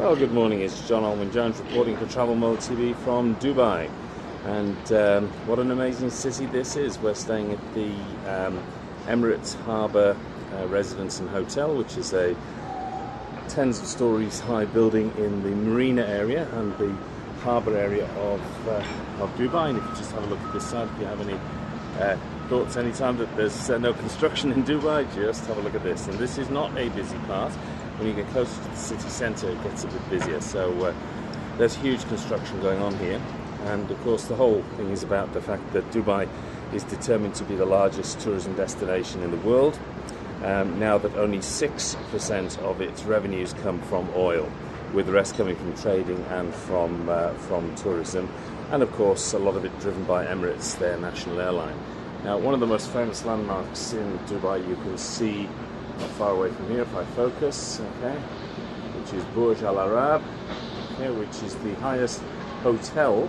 Well, good morning. It's John Alwyn-Jones reporting for Travel Mode TV from Dubai. And what an amazing city this is. We're staying at the Emirates Harbour Residence and Hotel, which is a tens of stories high building in the marina area and the harbour area of Dubai. And if you just have a look at this side, if you have any thoughts anytime that there's no construction in Dubai, just have a look at this. And this is not a busy part. When you get closer to the city centre, it gets a bit busier. So there's huge construction going on here. And of course the whole thing is about the fact that Dubai is determined to be the largest tourism destination in the world, now that only 6% of its revenues come from oil, with the rest coming from trading and from tourism, and of course a lot of it driven by Emirates, their national airline. Now, one of the most famous landmarks in Dubai you can see not far away from here if I focus, okay, which is Burj Al Arab, okay, which is the highest hotel,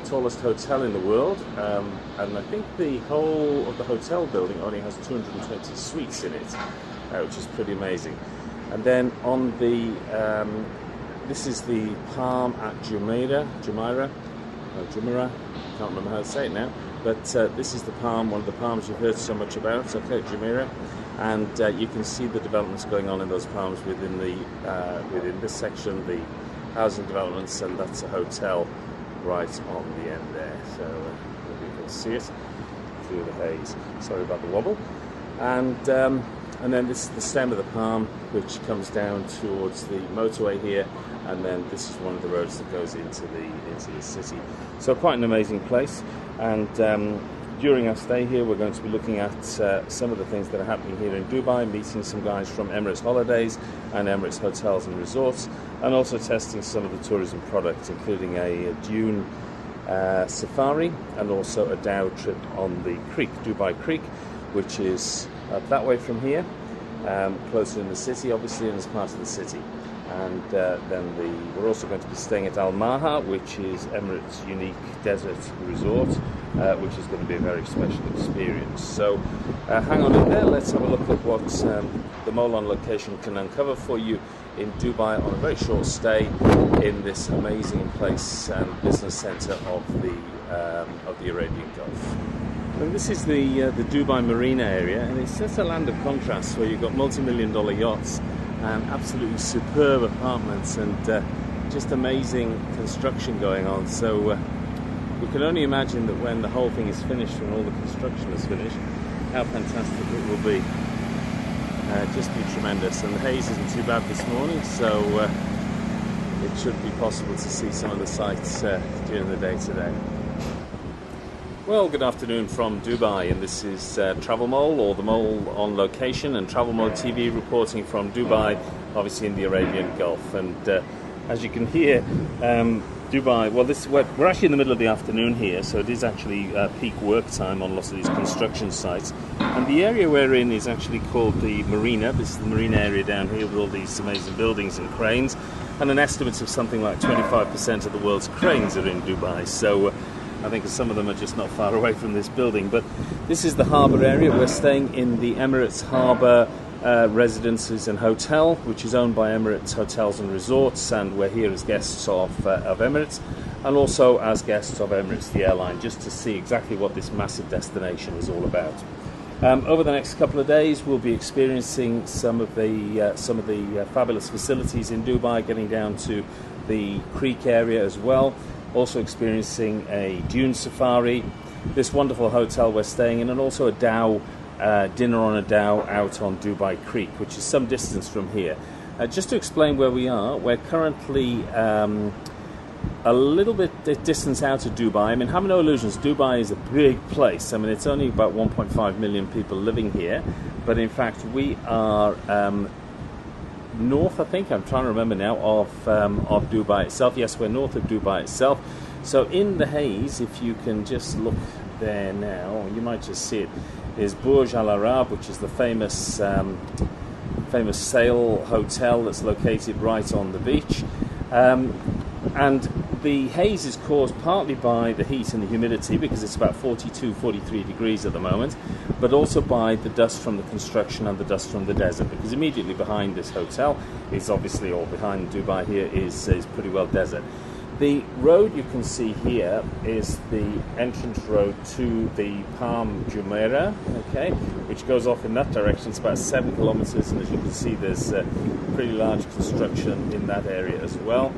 tallest hotel in the world, and I think the whole of the hotel building only has 220 suites in it, which is pretty amazing. And then on the this is the Palm at Jumeirah, can't remember how to say it now, but this is the palm, one of the palms you've heard so much about, okay, Jumeirah, and you can see the developments going on in those palms within this section, the housing developments, and that's a hotel right on the end there, so maybe you can see it through the haze. Sorry about the wobble. And then this is the stem of the palm, which comes down towards the motorway here, and then this is one of the roads that goes into the city. So quite an amazing place. And during our stay here, we're going to be looking at some of the things that are happening here in Dubai, meeting some guys from Emirates Holidays and Emirates Hotels and Resorts, and also testing some of the tourism products, including a dune safari and also a dhow trip on the creek, Dubai Creek, which is that way from here, closer in the city, obviously, and as part of the city. And then we're also going to be staying at Al Maha, which is Emirates' unique desert resort, which is going to be a very special experience. So hang on in there, let's have a look at what the Mole on location can uncover for you in Dubai on a very short stay in this amazing place and business centre of the Arabian Gulf. And this is the Dubai Marina area, and it's just a land of contrasts where you've got multi-million-dollar yachts and absolutely superb apartments and just amazing construction going on. So we can only imagine that when the whole thing is finished, when all the construction is finished, how fantastic it will be. Just be tremendous. And the haze isn't too bad this morning, so it should be possible to see some of the sights during the day today. Well, good afternoon from Dubai, and this is Travel Mole, or the Mole on location, and Travel Mode TV reporting from Dubai, obviously in the Arabian Gulf. And as you can hear, Dubai, well, we're actually in the middle of the afternoon here, so it is actually peak work time on lots of these construction sites. And the area we're in is actually called the Marina. This is the marina area down here with all these amazing buildings and cranes, and an estimate of something like 25% of the world's cranes are in Dubai. So I think some of them are just not far away from this building. But this is the harbour area. We're staying in the Emirates Harbour Residences and Hotel, which is owned by Emirates Hotels and Resorts, and we're here as guests of Emirates, and also as guests of Emirates, the airline, just to see exactly what this massive destination is all about. Over the next couple of days, we'll be experiencing some of the fabulous facilities in Dubai, getting down to the creek area as well. Also experiencing a dune safari, this wonderful hotel we're staying in, and also a dhow, dinner on a dhow out on Dubai Creek, which is some distance from here. Just to explain where we are, we're currently a little bit distance out of Dubai. I mean, have no illusions, Dubai is a big place. I mean, it's only about 1.5 million people living here, but in fact we are north, I think, I'm trying to remember now, of Dubai itself. Yes, we're north of Dubai itself. So in the haze, if you can just look there now, you might just see it, is Burj Al Arab, which is the famous sail hotel that's located right on the beach. And the haze is caused partly by the heat and the humidity, because it's about 42, 43 degrees at the moment, but also by the dust from the construction and the dust from the desert, because immediately behind this hotel is obviously, or behind Dubai here, is pretty well desert. The road you can see here is the entrance road to the Palm Jumeirah, okay, which goes off in that direction. It's about 7 kilometers, and as you can see, there's pretty large construction in that area as well,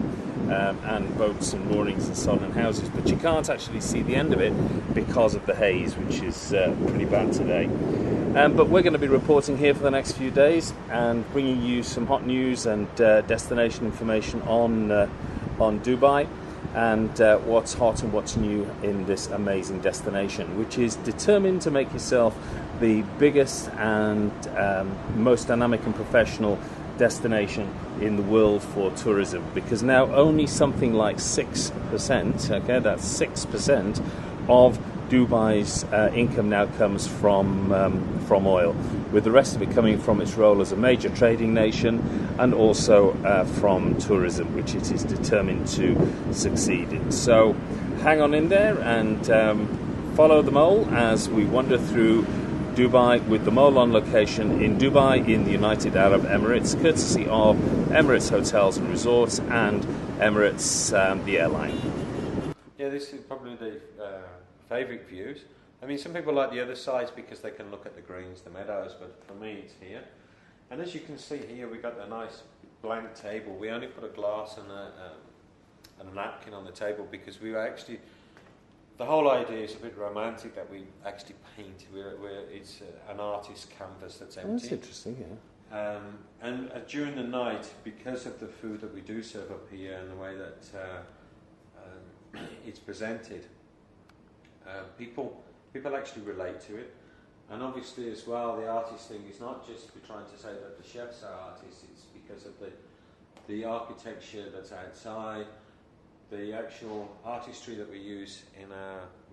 and boats and moorings and so on and houses. But you can't actually see the end of it because of the haze, which is pretty bad today. But we're going to be reporting here for the next few days and bringing you some hot news and destination information on Dubai, and what's hot and what's new in this amazing destination, which is determined to make yourself the biggest and most dynamic and professional destination in the world for tourism, because now only something like 6%, okay, that's 6% of Dubai's income now comes from oil, with the rest of it coming from its role as a major trading nation, and also from tourism, which it is determined to succeed in. So hang on in there and follow the mole as we wander through Dubai, with the mole on location in Dubai in the United Arab Emirates, courtesy of Emirates Hotels and Resorts and Emirates, the airline. Yeah, this is probably the favourite views. I mean, some people like the other sides because they can look at the greens, the meadows, but for me it's here. And as you can see here, we've got a nice blank table. We only put a glass and a napkin on the table because we were actually, the whole idea is a bit romantic, that we actually paint. It's an artist's canvas that's empty. Oh, that's interesting, yeah. And during the night, because of the food that we do serve up here and the way that it's presented, people actually relate to it. And obviously as well, the artist thing is not just we're trying to say that the chefs are artists, it's because of the architecture that's outside, the actual artistry that we use in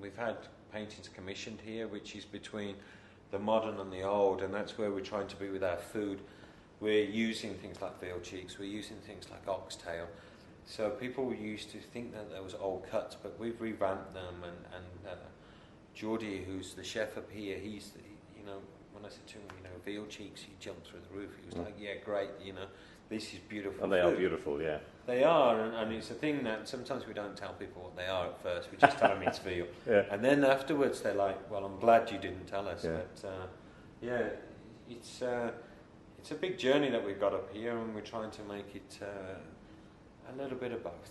we've had paintings commissioned here, which is between the modern and the old, and that's where we're trying to be with our food. We're using things like veal cheeks, we're using things like oxtail. So people used to think that there was old cuts, but we've revamped them, and Geordie, who's the chef up here, he's, when I said to him, veal cheeks, he jumped through the roof. He was like, yeah, great, this is beautiful. And they are beautiful, yeah. They are, and it's a thing that sometimes we don't tell people what they are at first. We just tell them it's veal. Yeah. And then afterwards they're like, well, I'm glad you didn't tell us. Yeah. But it's a big journey that we've got up here, and we're trying to make it a little bit of both.